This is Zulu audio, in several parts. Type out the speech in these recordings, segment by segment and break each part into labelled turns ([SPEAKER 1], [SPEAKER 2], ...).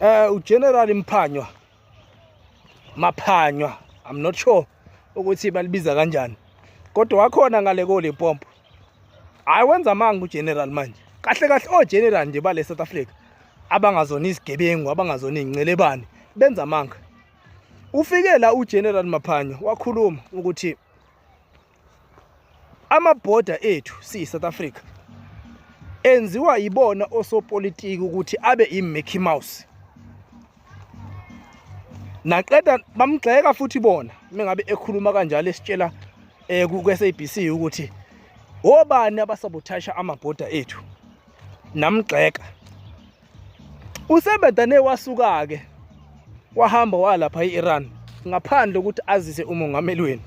[SPEAKER 1] uGeneral Maphanywa, I'm not sure ukuthi balibiza kanjani, kodwa wakhona ngale ko Limpopo. Wenza amanga uGeneral manje. Kahle kahle oGeneral nje bale South Africa abangazona izigebengu, abangazona ingcelebane, benza amanga. Ufike la uGeneral Maphanywa wakhuluma ukuthi amabhoda ethu South Africa enziwa yibona osopolitiki ukuthi abe iMickey Mouse. Naqeda bamgxeka futhi bona mengabe ekhuluma kanjalo esitshela ku SABC ukuthi obani abasabothasha amabhoda ethu. Namgxeka. Usebedane wasuka ke wahamba walapha eIran ngaphandle ukuthi azise umongameli wenu.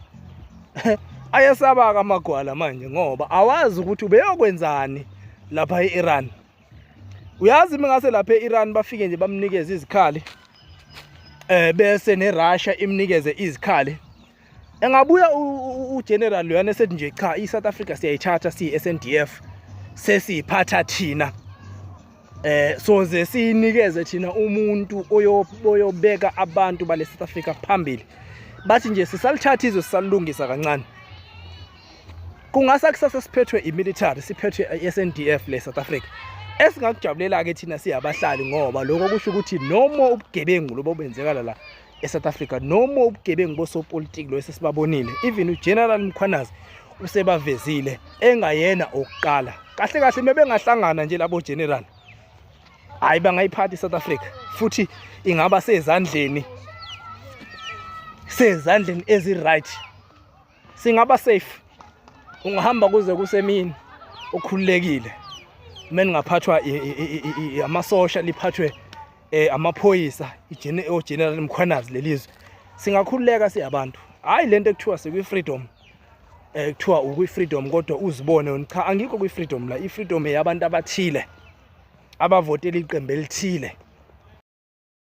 [SPEAKER 1] Ayasaba kamagwala manje ngoba awazi ukuthi ubeyokwenzani lapha eIran. Uyazi mengase lapha eIran bafike nje bamnikeza izikhali bese neRussia imnikeze izikhali. Engabuya uGeneral loyana esethi nje cha iSouth Africa siyayithatha siyi-SNDF sesiphatha thina. Soze sinikeze thina umuntu oyobeka abantu bale South Africa phambili. Bathi nje sisalithatha izwe sisalungisa kancane. Kungasa kusasa siphethwe imilitary, siphethwe iSNDF le South Africa. Esingakujabulela ke thina siyabahlali ngoba lokho kusho ukuthi noma ubugebengu lobo benzekala la eSouth Africa, noma ubugebengu bosopolitiki lo esesibabonile, even uGeneral Mkhwanazi usebavezile engayena okuqala. Kahle kahle mebengahlangana nje labo general, hayi bangayiphatha iSouth Africa futhi ingaba sezandleni ezi-right, singaba safe. Ungahamba kuze kusemini okhululekile meningaphathwa amasosha, liphathwe amaphoyisa, oGeneral Mkhwanazi lelizwe. Singakhululeka siyabantu, hayi lento ekuthiwa sikwi-freedom, kuthiwa ukwi-freedom kodwa uzibone cha angikho kwi-freedom la. I-freedom yabantu abathile abavotela iqembu elithile.